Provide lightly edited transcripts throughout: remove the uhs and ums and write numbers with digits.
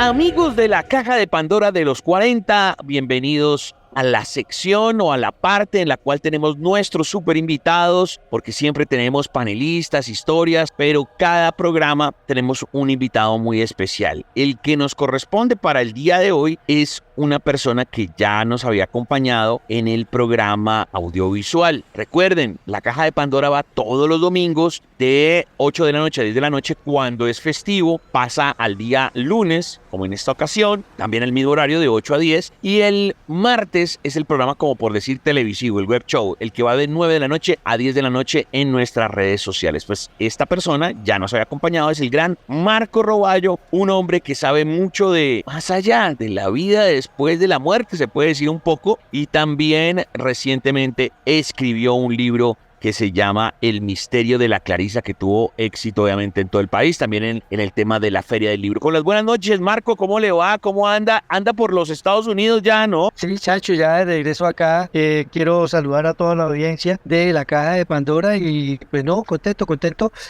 Amigos de la Caja de Pandora de los 40, bienvenidos a la sección o a la parte en la cual tenemos nuestros super invitados, porque siempre tenemos panelistas, historias, pero cada programa tenemos un invitado muy especial. El que nos corresponde para el día de hoy es una persona que ya nos había acompañado en el programa audiovisual. Recuerden, la Caja de Pandora va todos los domingos de 8 de la noche a 10 de la noche cuando es festivo, pasa al día lunes, como en esta ocasión, también el mismo horario de 8 a 10, y el martes es el programa, como por decir, televisivo, el web show, el que va de 9 de la noche a 10 de la noche en nuestras redes sociales. Pues esta persona ya nos había acompañado, es el gran Marco Roballo, un hombre que sabe mucho de más allá de la vida después de la muerte, se puede decir un poco, y también recientemente escribió un libro que se llama El misterio de la Clarisa, que tuvo éxito obviamente en todo el país, también en el tema de la Feria del Libro. Con las buenas noches, Marco, ¿cómo le va? ¿Cómo anda? Anda por los Estados Unidos ya, ¿no? Sí, Chacho, ya de regreso acá. Quiero saludar a toda la audiencia de la Caja de Pandora y pues no, contento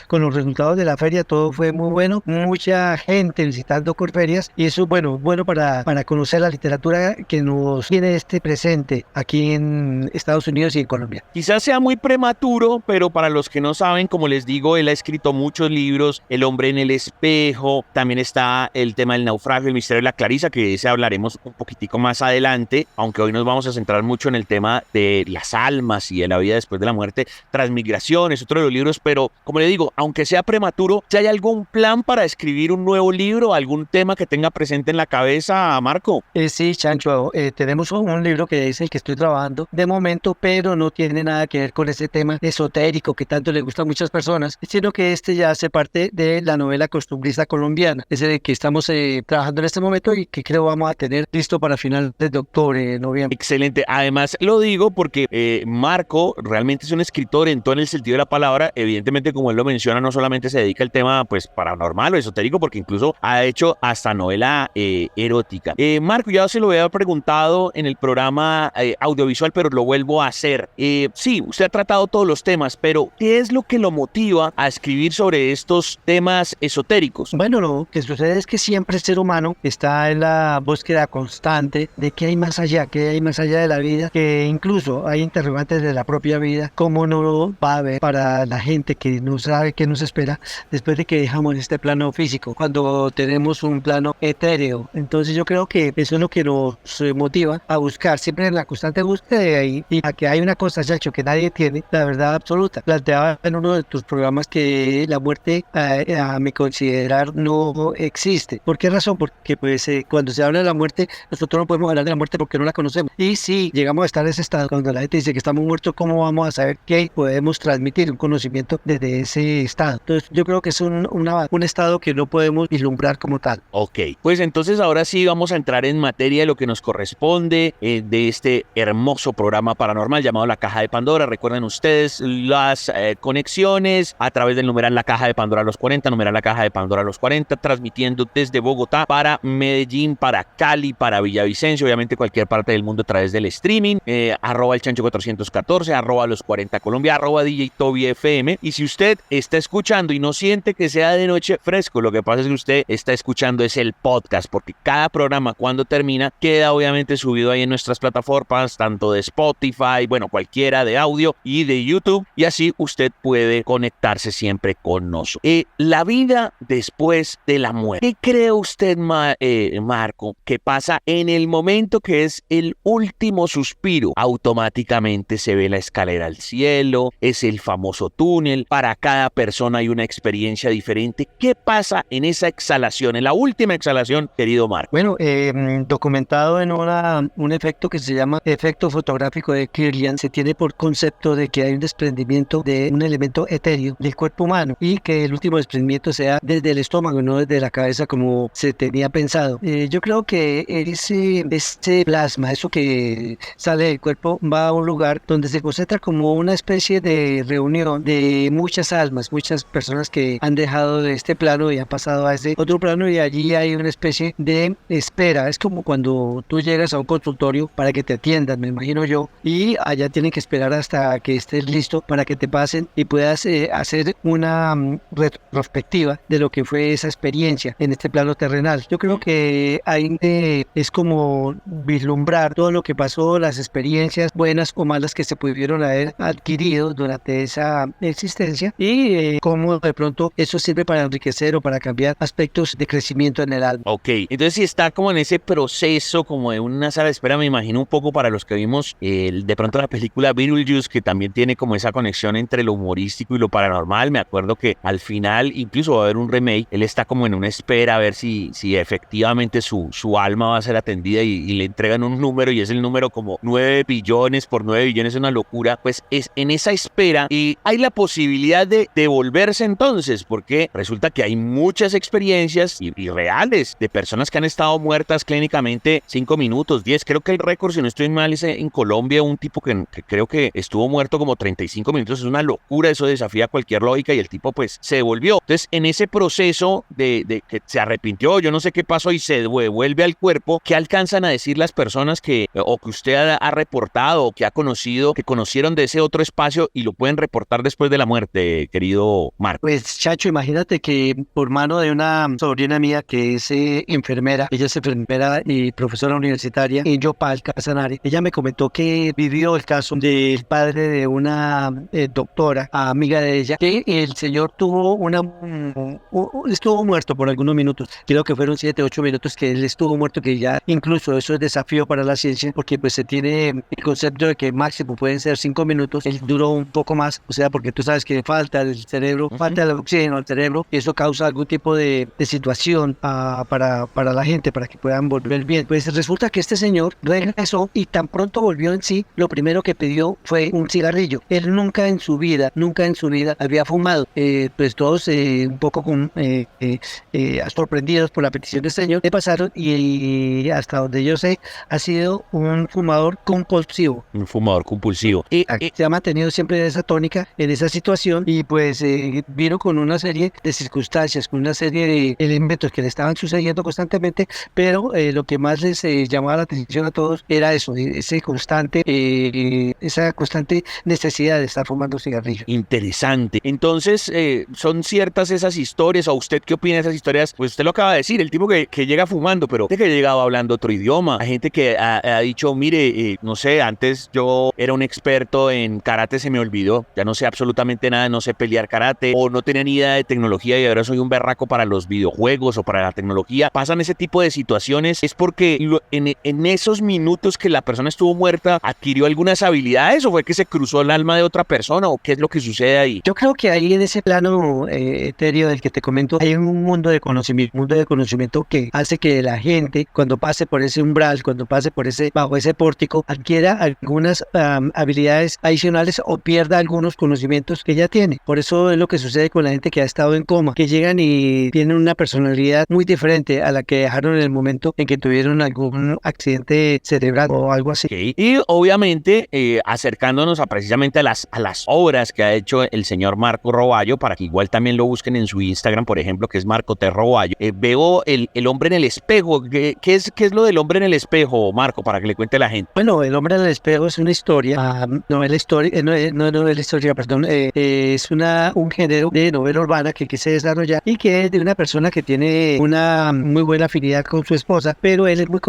con los resultados de la feria. Todo fue muy bueno, mucha gente visitando Corferias y eso es bueno para conocer la literatura que nos tiene este presente aquí en Estados Unidos y en Colombia. Quizás sea muy prematuro, pero para los que no saben, como les digo, él ha escrito muchos libros, El hombre en el espejo, también está el tema del naufragio, El misterio de la Clarisa, que de ese hablaremos un poquitico más adelante, aunque hoy nos vamos a centrar mucho en el tema de las almas y de la vida después de la muerte. Transmigración es otro de los libros, pero como le digo, aunque sea prematuro, ¿ya hay algún plan para escribir un nuevo libro, algún tema que tenga presente en la cabeza, Marco? Sí, Chancho, tenemos un libro que es el que estoy trabajando de momento, pero no tiene nada que ver con ese tema esotérico que tanto le gusta a muchas personas, sino que este ya hace parte de la novela costumbrista colombiana. Es el que estamos trabajando en este momento y que creo vamos a tener listo para finales de octubre, noviembre. Excelente. Además, lo digo porque Marco realmente es un escritor en todo el sentido de la palabra. Evidentemente, como él lo menciona, no solamente se dedica al tema pues paranormal o esotérico, porque incluso ha hecho hasta novela erótica. Marco, ya se lo había preguntado en el programa audiovisual, pero lo vuelvo a hacer. Sí, usted ha tratado todos los temas, pero ¿qué es lo que lo motiva a escribir sobre estos temas esotéricos? Bueno, lo que sucede es que siempre el ser humano está en la búsqueda constante de qué hay más allá, de la vida, que incluso hay interrogantes de la propia vida, cómo no va a haber para la gente que no sabe qué nos espera después de que dejamos este plano físico, cuando tenemos un plano etéreo. Entonces yo creo que eso es lo que nos motiva a buscar, siempre en la constante búsqueda y a que hay una cosa, Chacho, que nadie tiene, la verdad absoluta. Planteaba en uno de tus programas que la muerte, a mi considerar, no existe. ¿Por qué razón? Porque pues cuando se habla de la muerte, nosotros no podemos hablar de la muerte porque no la conocemos. Y si llegamos a estar en ese estado, cuando la gente dice que estamos muertos, ¿cómo vamos a saber que podemos transmitir un conocimiento desde ese estado? Entonces yo creo que es un estado que no podemos vislumbrar como tal. Ok, pues entonces ahora sí vamos a entrar en materia de lo que nos corresponde de este hermoso programa paranormal llamado La Caja de Pandora. Recuerden ustedes las conexiones a través del numeral La Caja de Pandora a los 40, numeral La Caja de Pandora a los 40, transmitiendo desde Bogotá para Medellín, para Cali, para Villavicencio, obviamente cualquier parte del mundo a través del streaming, arroba el chancho 414, arroba los 40 Colombia, arroba DJ Toby FM. Y si usted está escuchando y no siente que sea de noche fresco, lo que pasa es que usted está escuchando es el podcast, porque cada programa cuando termina queda obviamente subido ahí en nuestras plataformas, tanto de Spotify, bueno, cualquiera de audio y de YouTube, y así usted puede conectarse siempre con nosotros. La vida después de la muerte. ¿Qué cree usted, Marco, que pasa en el momento que es el último suspiro? Automáticamente se ve la escalera al cielo, es el famoso túnel, para cada persona hay una experiencia diferente. ¿Qué pasa en esa exhalación, en la última exhalación, querido Marco? Bueno, documentado en un efecto que se llama efecto fotográfico de Kirlian, se tiene por concepto de que hay un desprendimiento de un elemento etéreo del cuerpo humano y que el último desprendimiento sea desde el estómago, no desde la cabeza como se tenía pensado. Yo creo que ese plasma, eso que sale del cuerpo, va a un lugar donde se concentra como una especie de reunión de muchas almas, muchas personas que han dejado de este plano y han pasado a ese otro plano, y allí hay una especie de espera. Es como cuando tú llegas a un consultorio para que te atiendan, me imagino yo, y allá tienen que esperar hasta que esté estés listo para que te pasen y puedas hacer una retrospectiva de lo que fue esa experiencia en este plano terrenal. Yo creo que ahí es como vislumbrar todo lo que pasó, las experiencias buenas o malas que se pudieron haber adquirido durante esa existencia y cómo de pronto eso sirve para enriquecer o para cambiar aspectos de crecimiento en el alma. Ok, entonces si está como en ese proceso como de una sala de espera, me imagino un poco para los que vimos de pronto la película Beetlejuice, que también tiene como esa conexión entre lo humorístico y lo paranormal. Me acuerdo que al final incluso va a haber un remake, él está como en una espera a ver si efectivamente su alma va a ser atendida y le entregan un número y es el número como 9 billones por 9 billones, es una locura. Pues es en esa espera y hay la posibilidad de devolverse entonces, porque resulta que hay muchas experiencias y reales de personas que han estado muertas clínicamente 5 minutos, 10. Creo que el récord, si no estoy mal, es en Colombia un tipo que creo que estuvo muerto como 35 minutos. Es una locura, eso desafía cualquier lógica y el tipo pues se devolvió. Entonces en ese proceso de que se arrepintió, yo no sé qué pasó y se devuelve al cuerpo, ¿qué alcanzan a decir las personas que usted ha reportado o que ha conocido, que conocieron de ese otro espacio y lo pueden reportar después de la muerte, querido Marco? Pues Chacho, imagínate que por mano de una sobrina mía que es enfermera, ella es enfermera y profesora universitaria en Yopal, Casanare, ella me comentó que vivió el caso del padre de una doctora, amiga de ella, que el señor tuvo estuvo muerto por algunos minutos, creo que fueron 7, 8 minutos que él estuvo muerto, que ya incluso eso es desafío para la ciencia, porque pues se tiene el concepto de que máximo pueden ser 5 minutos, él duró un poco más, o sea, porque tú sabes que falta el cerebro, falta el oxígeno al cerebro, y eso causa algún tipo de situación para la gente, para que puedan volver bien. Pues resulta que este señor regresó y tan pronto volvió en sí, lo primero que pidió fue un cigarrillo. Él nunca en su vida había fumado. Pues todos un poco sorprendidos por la petición del señor, le pasaron y hasta donde yo sé, ha sido un fumador compulsivo. Un fumador compulsivo. Se ha mantenido siempre esa tónica, en esa situación, y pues vino con una serie de circunstancias, con una serie de elementos que le estaban sucediendo constantemente, pero lo que más les llamaba la atención a todos era eso, esa constante necesidad de estar fumando cigarrillos. Interesante. Entonces, ¿son ciertas esas historias? ¿O usted qué opina de esas historias? Pues usted lo acaba de decir, el tipo que llega fumando, pero de que llegaba hablando otro idioma. Hay gente que ha dicho, mire, no sé, antes yo era un experto en karate, se me olvidó, ya no sé absolutamente nada, no sé pelear karate, o no tenía ni idea de tecnología y ahora soy un berraco para los videojuegos o para la tecnología. Pasan ese tipo de situaciones, es porque en esos minutos que la persona estuvo muerta, ¿adquirió algunas habilidades o fue que se cruzó el alma de otra persona o qué es lo que sucede ahí? Yo creo que ahí en ese plano etéreo del que te comento, hay un mundo de conocimiento que hace que la gente, cuando pase por ese umbral, cuando pase bajo ese pórtico, adquiera algunas habilidades adicionales o pierda algunos conocimientos que ya tiene. Por eso es lo que sucede con la gente que ha estado en coma, que llegan y tienen una personalidad muy diferente a la que dejaron en el momento en que tuvieron algún accidente cerebral o algo así. Okay. Y obviamente acercándonos precisamente a las obras que ha hecho el señor Marco Roballo, para que igual también lo busquen en su Instagram, por ejemplo, que es Marco T. Roballo. Veo el hombre en el espejo. ¿Qué es lo del hombre en el espejo, Marco, para que le cuente a la gente? Bueno, el hombre en el espejo es una historia, es un género de novela urbana que quise desarrollar y que es de una persona que tiene una muy buena afinidad con su esposa, pero él es muy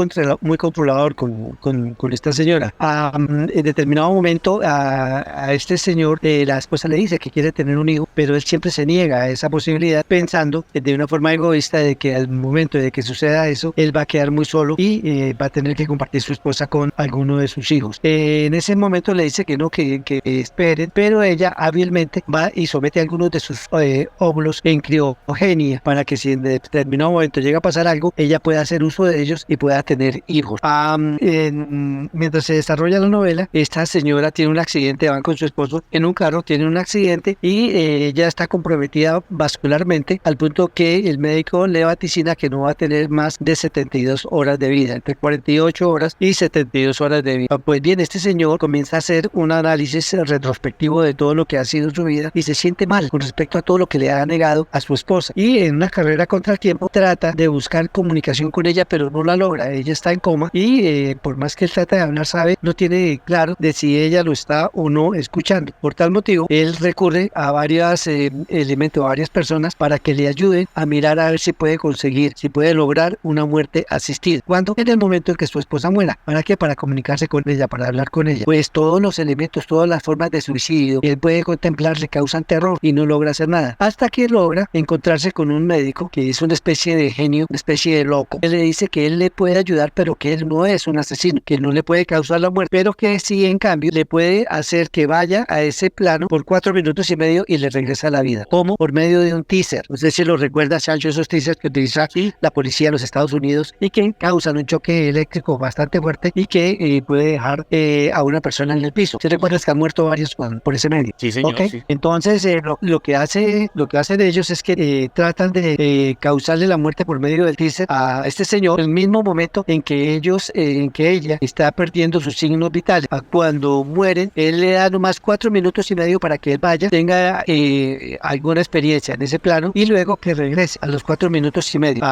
controlador con esta señora. En determinado momento a este señor la esposa le dice que quiere tener un hijo, pero él siempre se niega a esa posibilidad, pensando de una forma egoísta de que al momento de que suceda eso, él va a quedar muy solo y va a tener que compartir su esposa con alguno de sus hijos. En ese momento le dice que no, que esperen, pero ella hábilmente va y somete algunos de sus óvulos en criogenia para que si en determinado momento llega a pasar algo, ella pueda hacer uso de ellos y pueda tener hijos. Mientras se desarrolla la novela, esta señora tiene un accidente, van con su esposo en un carro, tiene un accidente y ella está comprometida vascularmente al punto que el médico le vaticina que no va a tener más de 72 horas de vida, entre 48 horas y 72 horas de vida. Pues bien, este señor comienza a hacer un análisis retrospectivo de todo lo que ha sido su vida y se siente mal con respecto a todo lo que le ha negado a su esposa, y en una carrera contra el tiempo trata de buscar comunicación con ella, pero no la logra. Ella está en coma y por más que él trata de hablar, no tiene claro de si ella lo está o no uno escuchando. Por tal motivo, él recurre a varios elementos, a varias personas para que le ayuden a mirar a ver si puede conseguir, si puede lograr una muerte asistida. ¿Cuándo? En el momento en que su esposa muera. ¿Para qué? Para comunicarse con ella, para hablar con ella. Pues todos los elementos, todas las formas de suicidio que él puede contemplar le causan terror y no logra hacer nada. Hasta que logra encontrarse con un médico que es una especie de genio, una especie de loco. Él le dice que él le puede ayudar, pero que él no es un asesino, que no le puede causar la muerte, pero que sí, en cambio, le puede hacer que vaya a ese plano por 4 minutos y medio y le regresa a la vida. ¿Cómo? Por medio de un teaser. No sé si lo recuerda, Sancho, esos teasers que utiliza la policía de los Estados Unidos y que causan un choque eléctrico bastante fuerte y que puede dejar a una persona en el piso. ¿Se recuerdas que han muerto varios por ese medio? Sí, señor. ¿Okay? Sí. Entonces, lo que hacen ellos es que tratan de causarle la muerte por medio del teaser a este señor en el mismo momento en que ella está perdiendo sus signos vitales. Cuando mueren, él le da nomás 4 minutos y medio para que él vaya, tenga alguna experiencia en ese plano y luego que regrese a los 4 minutos y medio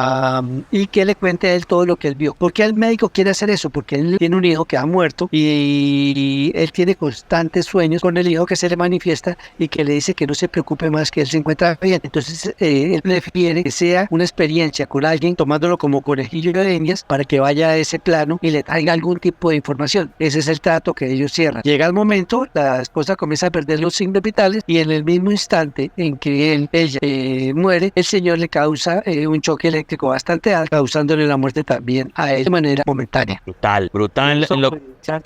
y que le cuente a él todo lo que él vio. ¿Por qué el médico quiere hacer eso? Porque él tiene un hijo que ha muerto y él tiene constantes sueños con el hijo que se le manifiesta y que le dice que no se preocupe más, que él se encuentra bien. Entonces él prefiere que sea una experiencia con alguien tomándolo como conejillo de indias para que vaya a ese plano y le traiga algún tipo de información. Ese es el trato que ellos cierran. Llega el momento, la esposa comienza a perder los signos vitales y en el mismo instante en que ella muere, el señor le causa un choque eléctrico bastante alto, causándole la muerte también a él de manera momentánea. Brutal.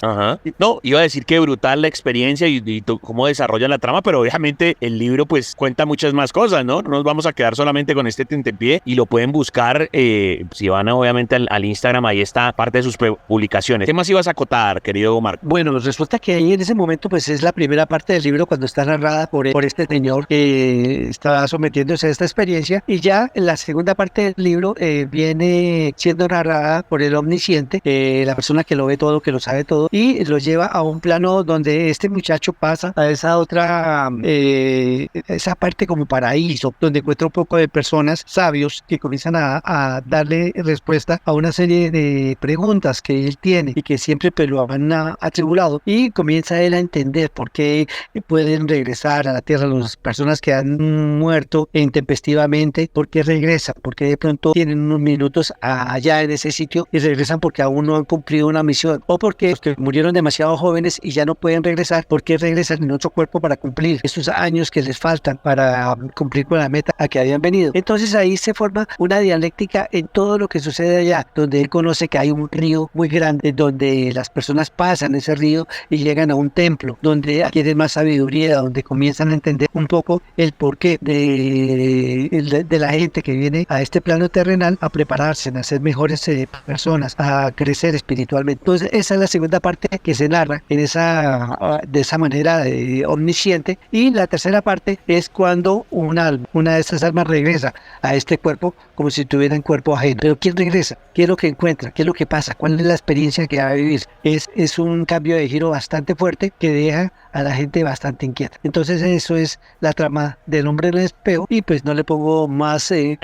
Ajá. No, iba a decir que brutal la experiencia y cómo desarrollan la trama, pero obviamente el libro pues cuenta muchas más cosas, ¿no? No nos vamos a quedar solamente con este tentempié y lo pueden buscar si van obviamente al Instagram, ahí está parte de sus publicaciones. ¿Qué más ibas a acotar, querido Marco? Bueno, resulta que ahí en ese momento pues es la primera parte del libro cuando está narrada por este señor que está sometiéndose a esta experiencia y ya en la segunda parte del libro viene siendo narrada por el omnisciente, la persona que lo ve todo, que lo sabe todo y lo lleva a un plano donde este muchacho pasa a esa otra, esa parte como paraíso, donde encuentra un poco de personas sabios que comienzan a darle respuesta a una serie de preguntas que él tiene y que siempre pues, lo han atribulado y comienza él a entender por qué pueden regresar a la tierra las personas que han muerto intempestivamente, por qué regresan, porque de pronto tienen unos minutos allá en ese sitio y regresan porque aún no han cumplido una misión o porque los que murieron demasiado jóvenes y ya no pueden regresar, porque regresan en otro cuerpo para cumplir esos años que les faltan para cumplir con la meta a que habían venido. Entonces ahí se forma una dialéctica en todo lo que sucede allá, donde él conoce que hay un río muy grande, donde las personas pasan ese río y llegan a un templo, donde adquieren más sabiduría, donde comienzan a entender un poco el porqué de la gente que viene a este plano terrenal a prepararse, a ser mejores personas, a crecer espiritualmente. Entonces esa es la segunda parte que se narra de esa manera omnisciente y la tercera parte es cuando una de esas almas regresa a este cuerpo como si tuviera un cuerpo ajeno. Pero ¿quién regresa? ¿Qué es lo que encuentra? ¿Qué es lo que pasa? ¿Cuál es la experiencia que va a vivir? Es un cambio de giro bastante fuerte que deja a la gente bastante inquieta. Entonces eso es la trama del Hombre en el Espejo y pues no le pongo más de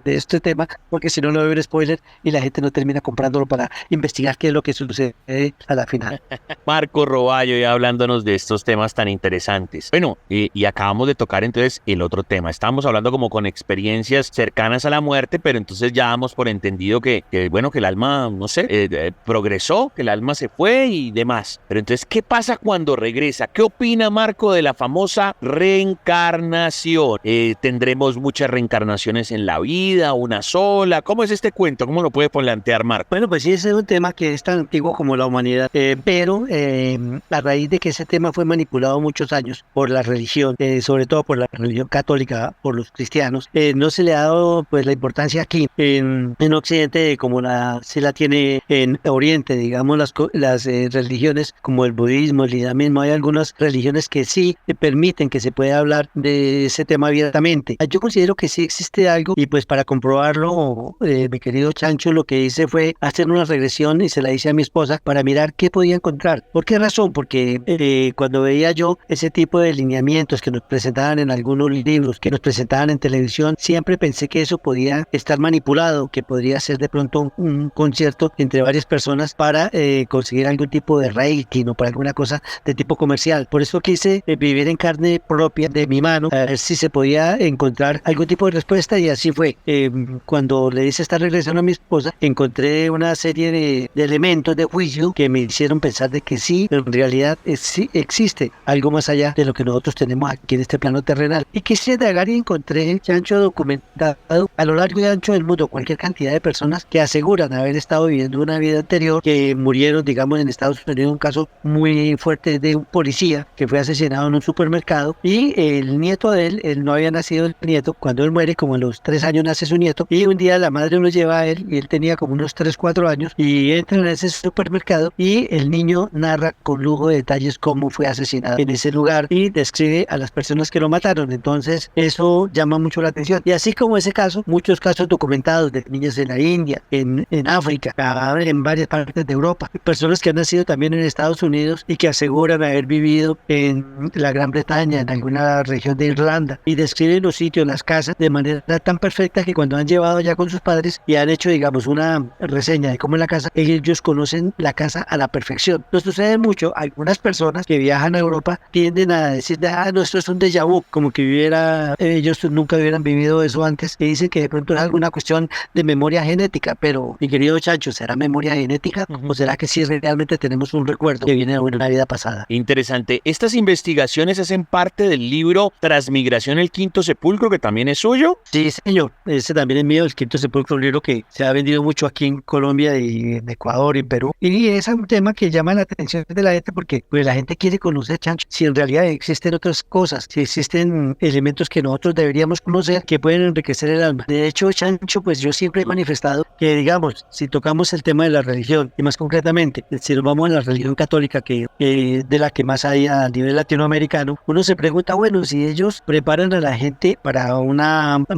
este tema porque si no lo voy a ver spoiler y la gente no termina comprándolo para investigar qué es lo que sucede a la final. Marco Roballo ya hablándonos de estos temas tan interesantes. Bueno, y acabamos de tocar entonces el otro tema. Estábamos hablando como con experiencias cercanas a la muerte, pero entonces ya damos por entendido que el alma, no sé, progresó, que el alma se fue y demás. Pero entonces, ¿qué pasa cuando regresa? ¿Qué opina Marco de la famosa reencarnación? ¿Tendremos muchas reencarnaciones en la vida? ¿Una sola? ¿Cómo es este cuento? ¿Cómo lo puede plantear Marco? Bueno, pues sí, ese es un tema que es tan antiguo como la humanidad, pero a raíz de que ese tema fue manipulado muchos años por la religión, sobre todo por la religión católica, por los cristianos, no se le ha dado pues la importancia aquí en Occidente como se la tiene en Oriente, digamos las religiones como el budismo, el islamismo. Hay algunas religiones que sí permiten que se pueda hablar de ese tema abiertamente. Yo considero que sí existe algo y pues para comprobarlo, mi querido Chancho, lo que hice fue hacer una regresión y se la hice a mi esposa para mirar qué podía encontrar. ¿Por qué razón? Porque cuando veía yo ese tipo de lineamientos que nos presentaban en algunos libros, que nos presentaban en televisión, siempre pensé que eso podía estar manipulado, que podría ser de pronto un concierto entre varias personas para conseguir algún tipo de rating o para alguna cosa de tipo comercial. Por eso quise vivir en carne propia de mi mano, a ver si se podía encontrar algún tipo de respuesta, y así fue. Cuando le hice esta regresión a mi esposa, encontré una serie de elementos de juicio que me hicieron pensar de que sí, en realidad sí existe algo más allá de lo que nosotros tenemos aquí en este plano terrenal. Y quise indagar y encontré, Chancho, documentado a lo largo y ancho del mundo cualquier cantidad de personas que aseguran haber estado viviendo una vida anterior, que murieron, digamos, en Estados Unidos, un caso muy fuerte de un policía que fue asesinado en un supermercado, y el nieto de él no había nacido el nieto, cuando él muere, como a los 3 años nace su nieto, y un día la madre lo lleva a él, y él tenía como unos 3, 4 años, y entra en ese supermercado, y el niño narra con lujo de detalles cómo fue asesinado en ese lugar, y describe a las personas que lo mataron. Entonces eso llama mucho la atención, y así como ese caso, muchos casos documentados de niños en la India, en África, en varias partes de Europa, personas que han nacido también en Estados Unidos y que aseguran haber vivido en la Gran Bretaña, en alguna región de Irlanda, y describen los sitios, las casas, de manera tan perfecta que cuando han llevado ya con sus padres y han hecho, digamos, una reseña de cómo es la casa, ellos conocen la casa a la perfección. Nos sucede mucho, algunas personas que viajan a Europa tienden a decir, no, esto es un déjà vu, como que ellos nunca hubieran vivido eso antes, y dicen que de pronto es alguna cuestión de memoria genética. Pero, mi querido Chancho, ¿será memoria genética o será que sí realmente tenemos un recuerdo que viene de una vida pasada? Interesante. Estas investigaciones hacen parte del libro Transmigración, el quinto sepulcro, que también es suyo. Sí, señor. Ese también es mío, el quinto sepulcro, un libro que se ha vendido mucho aquí en Colombia y en Ecuador y en Perú. Y es un tema que llama la atención de la gente porque pues, la gente quiere conocer, Chancho, si en realidad existen otras cosas, si existen elementos que nosotros deberíamos conocer que pueden enriquecer el alma. De hecho, Chancho, pues yo siempre he manifestado que, digamos, si tocamos el tema de la religión, y más concretamente, si nos vamos a la religión católica, que de la que más hay a nivel latinoamericano, uno se pregunta, bueno, si ellos preparan a la gente para un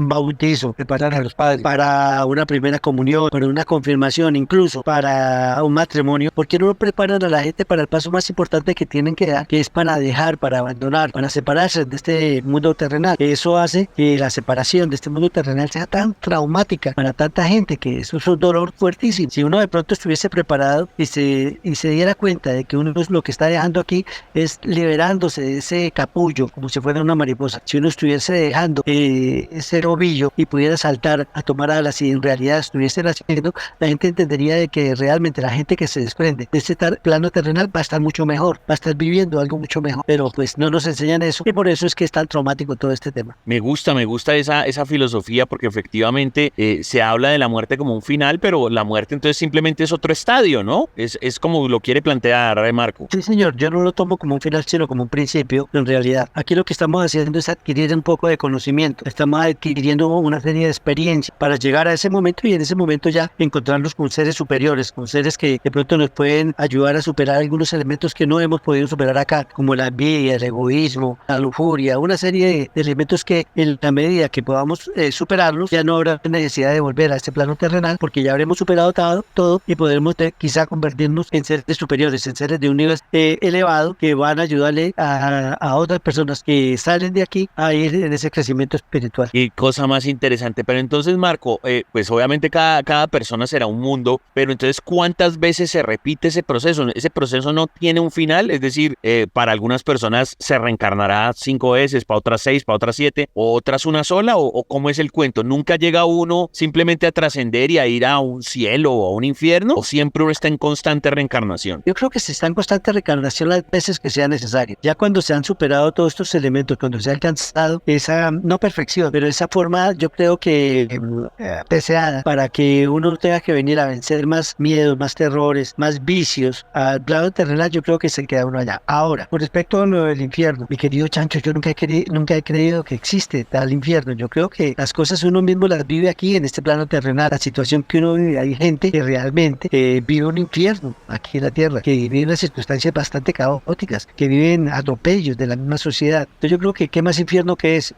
bautizo, preparan a los padres para una primera comunión, para una confirmación, incluso para un matrimonio, ¿por qué no preparan a la gente para el paso más importante que tienen que dar, que es para dejar, para abandonar, para separarse de este mundo terrenal? Eso hace que la separación de este mundo terrenal sea tan traumática para tanta gente, que eso es un dolor fuertísimo. Si uno de pronto estuviese preparado y se diera cuenta de que uno lo que está dejando aquí es liberándose de ese capullo, como si fuera una mariposa, si uno estuviese dejando ese ovillo y pudiera saltar a tomar alas, y en realidad estuviese haciendo, la gente entendería de que realmente la gente que se desprende de este plano terrenal va a estar mucho mejor, va a estar viviendo algo mucho mejor, pero pues no nos enseñan eso, y por eso es que es tan traumático todo este tema. Me gusta esa filosofía, porque efectivamente se habla de la muerte como un final, pero la muerte entonces simplemente es otro estadio, ¿no? Es como lo quiere plantear Marco. Sí, señor, yo no lo tomo como un final, sino como un principio. En realidad, aquí lo que estamos haciendo es adquirir un poco de conocimiento, estamos adquiriendo una serie de experiencia para llegar a ese momento, y en ese momento ya encontrarnos con seres superiores, con seres que de pronto nos pueden ayudar a superar algunos elementos que no hemos podido superar acá, como la envidia, el egoísmo, la lujuria, una serie de elementos que en la medida que podamos superarlos, ya no habrá necesidad de volver a este plano terrenal, porque ya habremos superado todo y podremos quizá convertirnos en seres superiores, en seres de un nivel elevado, que van a ayudarle a otras personas que salen de aquí a ir en ese crecimiento espiritual. Qué cosa más interesante. Pero entonces, Marco, pues obviamente cada persona será un mundo, pero entonces, ¿cuántas veces se repite ese proceso? ¿Ese proceso no tiene un final? Es decir, para algunas personas se reencarnará 5 veces, para otras 6, para otras 7, o otras una sola, o ¿cómo es el cuento? ¿Nunca llega uno simplemente a trascender y a ir a un cielo o a un infierno? ¿O siempre uno está en constante reencarnación? Yo creo que se está en constante reencarnación las veces que sea necesario. Ya cuando se han superado todos estos elementos, cuando se ha alcanzado esa, no perfección, pero esa forma, yo creo que deseada, para que uno no tenga que venir a vencer más miedos, más terrores, más vicios al plano terrenal, yo creo que se queda uno allá. Ahora, con respecto a lo del infierno, mi querido Chancho, yo nunca he creído que existe tal infierno. Yo creo que las cosas uno mismo las vive aquí en este plano terrenal. La situación que uno vive, hay gente que realmente vive un infierno aquí en la tierra, que vive unas circunstancias bastante caóticas, que viven atropellos de la misma sociedad. Entonces yo creo que qué más infierno que es.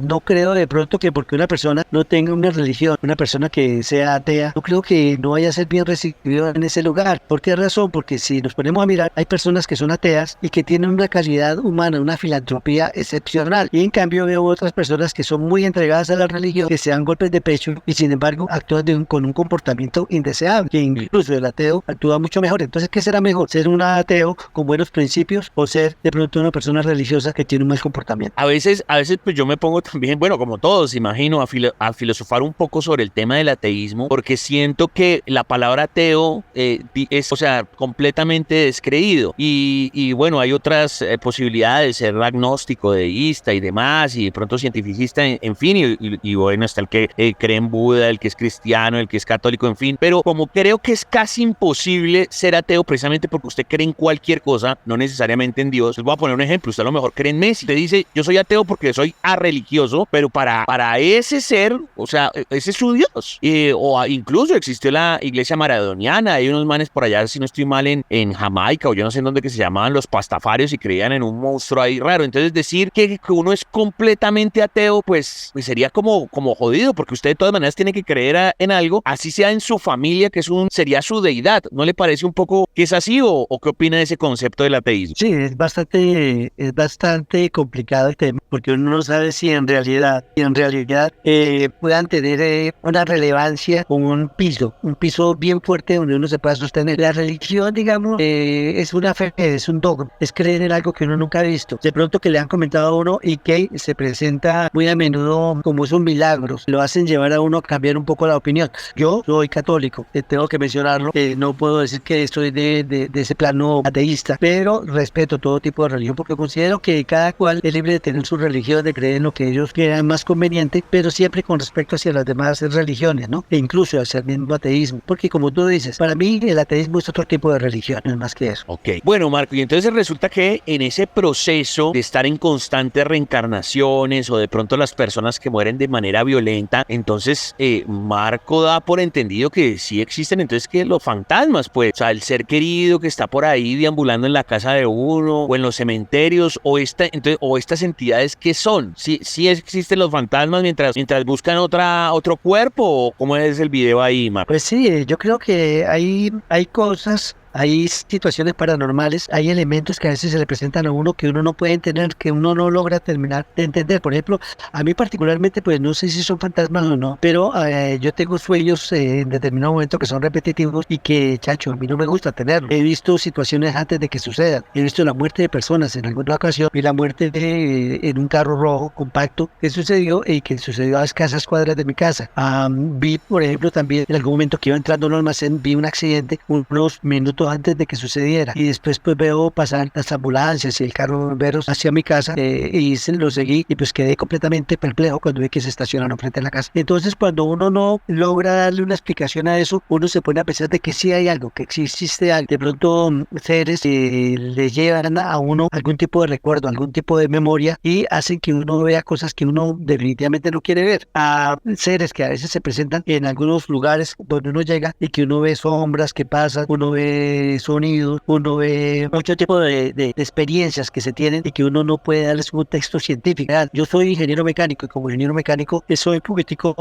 No creo de pronto que porque una persona no tenga una religión, una persona que sea atea, no creo que no vaya a ser bien recibido en ese lugar. ¿Por qué razón? Porque si nos ponemos a mirar, hay personas que son ateas y que tienen una calidad humana, una filantropía excepcional, y en cambio veo otras personas que son muy entregadas a la religión, que se dan golpes de pecho y sin embargo actúan con un comportamiento indeseable, que incluso el ateo actúa mucho mejor. Entonces, ¿qué será mejor? ¿Ser un ateo con con buenos principios o ser de pronto una persona religiosa que tiene un mal comportamiento. A veces pues yo me pongo también, bueno, como todos, imagino, a filosofar un poco sobre el tema del ateísmo, porque siento que la palabra ateo es, o sea, completamente descreído. Y bueno, hay otras posibilidades, ser agnóstico, deísta y demás, y de pronto cientificista, en fin, y bueno, está el que cree en Buda, el que es cristiano, el que es católico, en fin. Pero como creo que es casi imposible ser ateo precisamente porque usted cree en cualquier cosa, no necesariamente en Dios. Les voy a poner un ejemplo. Usted a lo mejor cree en Messi. Usted dice, yo soy ateo porque soy arreligioso, pero para ese ser, o sea, ese es su Dios. Incluso existió la iglesia maradoniana. Hay unos manes por allá, si no estoy mal, en Jamaica o yo no sé en dónde, que se llamaban los pastafarios y creían en un monstruo ahí raro. Entonces decir que uno es completamente ateo, pues sería como jodido, porque usted de todas maneras tiene que creer en algo, así sea en su familia, que sería su deidad. ¿No le parece un poco que es así o qué opina de ese concepto del ateísmo? Sí, es bastante complicado el tema, porque uno no sabe si en realidad puedan tener una relevancia con un piso bien fuerte donde uno se pueda sostener. La religión, digamos, es una fe, es un dogma, es creer en algo que uno nunca ha visto. De pronto que le han comentado a uno y que se presenta muy a menudo como esos milagros, lo hacen llevar a uno a cambiar un poco la opinión. Yo soy católico, tengo que mencionarlo, no puedo decir que soy de ese plano ateísta, pero respeto todo tipo de religión porque considero que cada cual es libre de tener su religión, de creer en lo que ellos crean más conveniente, pero siempre con respecto hacia las demás religiones, ¿no? E incluso hacia el mismo ateísmo, porque como tú dices, para mí el ateísmo es otro tipo de religión, no es más que eso. Ok, bueno, Marco, y entonces resulta que en ese proceso de estar en constantes reencarnaciones o de pronto las personas que mueren de manera violenta, entonces Marco da por entendido que sí existen entonces que los fantasmas, pues, o sea, el ser querido que está por ahí deambulando en la casa de uno o en los cementerios o estas entidades que son, sí existen los fantasmas mientras buscan otro cuerpo, o cómo es el video ahí, Marco. Pues sí, yo creo que hay cosas. Hay situaciones paranormales, hay elementos que a veces se le presentan a uno que uno no puede entender, que uno no logra terminar de entender. Por ejemplo, a mí particularmente, pues no sé si son fantasmas o no, pero yo tengo sueños en determinado momento que son repetitivos y que, chacho, a mí no me gusta tenerlo. He visto situaciones antes de que sucedan. He visto la muerte de personas en alguna ocasión y la muerte en un carro rojo compacto que sucedió y que sucedió a escasas cuadras de mi casa. Vi, por ejemplo, también en algún momento que iba entrando a un almacén, vi un accidente unos minutos antes de que sucediera y después pues veo pasar las ambulancias y el carro de bomberos hacia mi casa y lo seguí y pues quedé completamente perplejo cuando vi que se estacionaron frente a la casa. Entonces cuando uno no logra darle una explicación a eso, uno se pone a pensar de que sí hay algo, que sí existe algo. De pronto seres le llevan a uno algún tipo de recuerdo, algún tipo de memoria y hacen que uno vea cosas que uno definitivamente no quiere ver. A seres que a veces se presentan en algunos lugares donde uno llega y que uno ve sombras que pasan, uno ve sonidos, uno ve mucho tipo de experiencias que se tienen y que uno no puede darles un texto científico. Yo soy ingeniero mecánico y como ingeniero mecánico soy un poquitico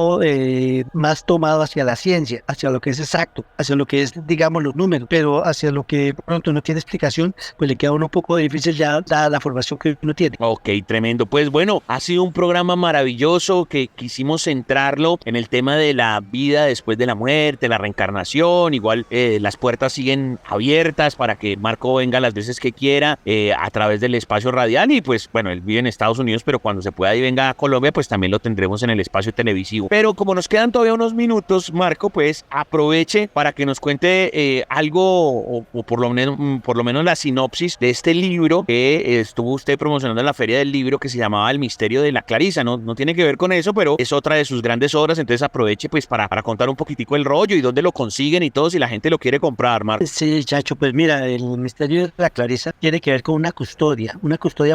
más tomado hacia la ciencia, hacia lo que es exacto, hacia lo que es, digamos, los números, pero hacia lo que pronto no tiene explicación, pues le queda a uno un poco difícil ya dada la formación que uno tiene. Ok, tremendo. Pues bueno, ha sido un programa maravilloso que quisimos centrarlo en el tema de la vida después de la muerte, la reencarnación. Igual las puertas siguen abiertas para que Marco venga las veces que quiera a través del espacio radial y pues bueno, él vive en Estados Unidos, pero cuando se pueda y venga a Colombia, pues también lo tendremos en el espacio televisivo. Pero como nos quedan todavía unos minutos, Marco, pues aproveche para que nos cuente algo o por lo menos la sinopsis de este libro que estuvo usted promocionando en la Feria del Libro, que se llamaba El misterio de la Clarisa. No tiene que ver con eso, pero es otra de sus grandes obras, entonces aproveche pues para contar un poquitico el rollo y dónde lo consiguen y todo, si la gente lo quiere comprar, Marco. Sí, chacho, pues mira, el misterio de la Clarisa tiene que ver con una custodia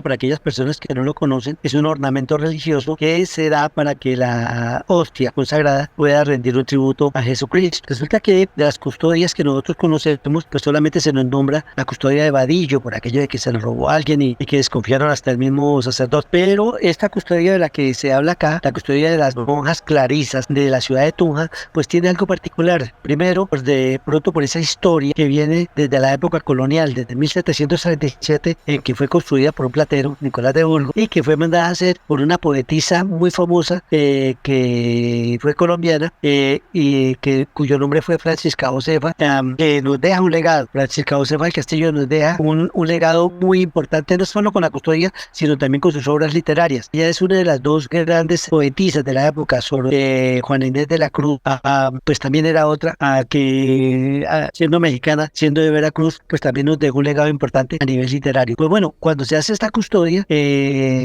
para aquellas personas que no lo conocen, es un ornamento religioso que se da para que la hostia consagrada pueda rendir un tributo a Jesucristo. Resulta que de las custodias que nosotros conocemos, pues solamente se nos nombra la custodia de Vadillo, por aquello de que se lo robó a alguien y que desconfiaron hasta el mismo sacerdote, pero esta custodia de la que se habla acá, la custodia de las monjas clarisas de la ciudad de Tunja, pues tiene algo particular. Primero, pues de pronto por esa historia que viene viene desde la época colonial, desde 1737, en que fue construida por un platero, Nicolás de Burgos, y que fue mandada a hacer por una poetisa muy famosa que fue colombiana cuyo nombre fue Francisca Josefa, que nos deja un legado. Francisca Josefa del Castillo nos deja un legado muy importante, no solo con la custodia, sino también con sus obras literarias. Ella es una de las dos grandes poetisas de la época, sobre Juana Inés de la Cruz, pues también era otra, siendo mexicana, siendo de Veracruz, pues también nos dejó un legado importante a nivel literario. Pues bueno, cuando se hace esta custodia,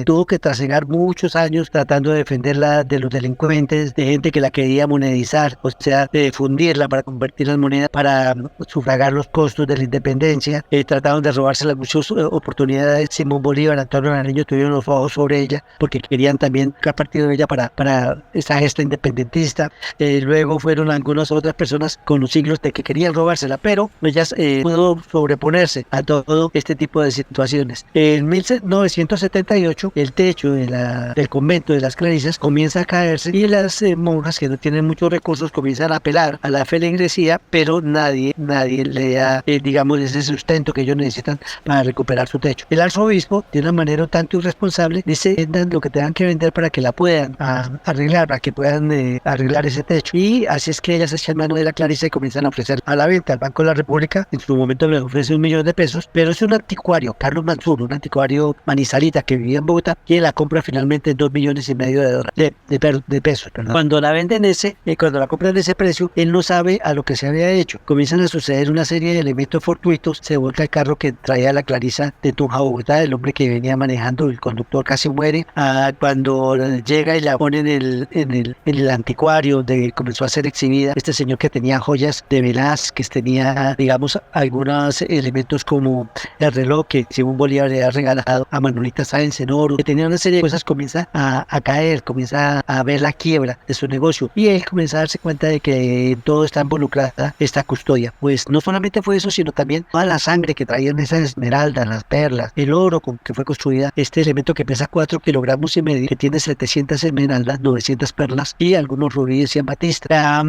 tuvo que trasegar muchos años tratando de defenderla de los delincuentes, de gente que la quería monedizar, o sea, de fundirla para convertirla en moneda, para sufragar los costos de la independencia. Trataron de robarse las muchas oportunidades. Simón Bolívar, Antonio Nariño tuvieron los ojos sobre ella porque querían también sacar partido de ella para esa gesta independentista. Luego fueron algunas otras personas con los siglos de que querían robársela, pero ella pudo sobreponerse a todo este tipo de situaciones. En 1978 el techo del convento de las Clarisas comienza a caerse y las monjas, que no tienen muchos recursos, comienzan a apelar a la feligresía, pero nadie le da, digamos, ese sustento que ellos necesitan para recuperar su techo. El arzobispo, de una manera un tanto irresponsable, dice: vendan lo que tengan que vender para que la puedan arreglar, para que puedan arreglar ese techo. Y así es que ellas se echan mano de la Clarisa y comienzan a ofrecer a la venta. Al Banco de la República en su momento le ofrece $1.000.000, pero es un anticuario, Carlos Mansur, un anticuario manizalita que vivía en Bogotá, quien la compra finalmente en $2.500.000 de pesos. Cuando la venden cuando la compran ese precio, él no sabe a lo que se había hecho. Comienzan a suceder una serie de elementos fortuitos. Se volca el carro que traía la Clarisa de Tunja a Bogotá, el hombre que venía manejando, el conductor casi muere. Cuando llega y la pone en el anticuario donde comenzó a ser exhibida, este señor que tenía joyas de Velázquez, tenía, digamos, algunos elementos como el reloj que Simón Bolívar le ha regalado a Manolita Sáenz en oro, que tenía una serie de cosas, comienza a caer, comienza a ver la quiebra de su negocio, y él comienza a darse cuenta de que todo está involucrada esta custodia. Pues no solamente fue eso, sino también toda la sangre que traían esas esmeraldas, las perlas, el oro con que fue construida este elemento que pesa 4,5 kilogramos, que tiene 700 esmeraldas, 900 perlas y algunos rubíes y amatistas.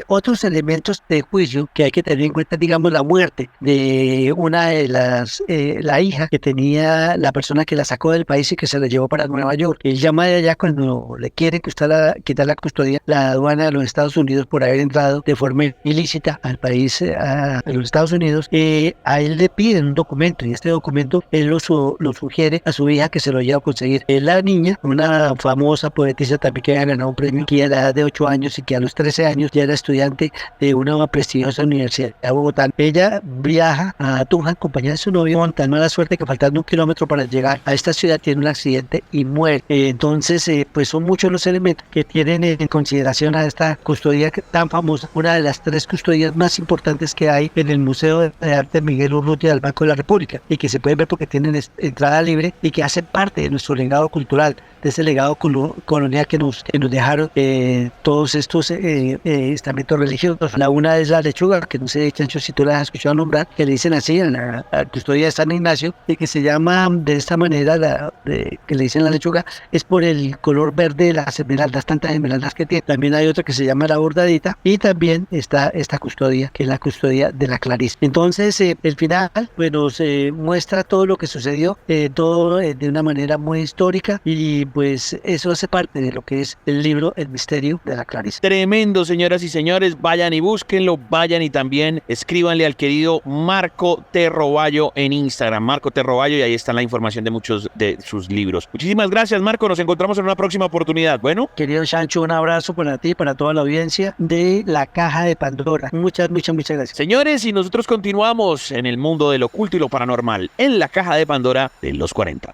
Otros elementos de juicio que hay que tener en cuenta, digamos, la muerte de una de la hija que tenía la persona que la sacó del país y que se la llevó para Nueva York. Él llama de allá cuando le quieren quitar la custodia, la aduana de los Estados Unidos, por haber entrado de forma ilícita al país, a los Estados Unidos. A él le piden un documento, y este documento él lo sugiere a su hija que se lo lleva a conseguir. La niña, una famosa poetisa también que había ganado un premio, que a la edad de 8 años y que a los 13 años ya era estudiante de una prestigiosa universidad de Bogotá. Ella viaja a Tunja en compañía de su novio, con tan mala suerte que faltando 1 kilómetro para llegar a esta ciudad tiene un accidente y muere. Entonces, pues son muchos los elementos que tienen en consideración a esta custodia tan famosa, una de las 3 custodias más importantes que hay en el Museo de Arte Miguel Urrutia del Banco de la República, y que se pueden ver porque tienen entrada libre y que hacen parte de nuestro legado cultural, de ese legado colonial que nos dejaron todos estos estamentos religiosos. La una es la lechuga, que no sé, Chancho, si tú la has escuchado nombrar, que le dicen así a la custodia de San Ignacio, y que se llama de esta manera, que le dicen la lechuga, es por el color verde de las esmeraldas, tantas esmeraldas que tiene. También hay otra que se llama la bordadita, y también está esta custodia, que es la custodia de la Clarisa. Entonces, el final pues nos muestra todo lo que sucedió, todo de una manera muy histórica, y pues eso hace parte de lo que es el libro El misterio de la Clarisa. Tremendo, señoras y señores, vayan y búsquenlo, vayan y también escríbanle al querido Marco Terrovallo en Instagram, Marco Terrovallo, y ahí está la información de muchos de sus libros. Muchísimas gracias, Marco, nos encontramos en una próxima oportunidad. Bueno, querido Sancho, un abrazo para ti y para toda la audiencia de La Caja de Pandora. Muchas gracias. Señores, y nosotros continuamos en el mundo del oculto y lo paranormal, en La Caja de Pandora de los 40.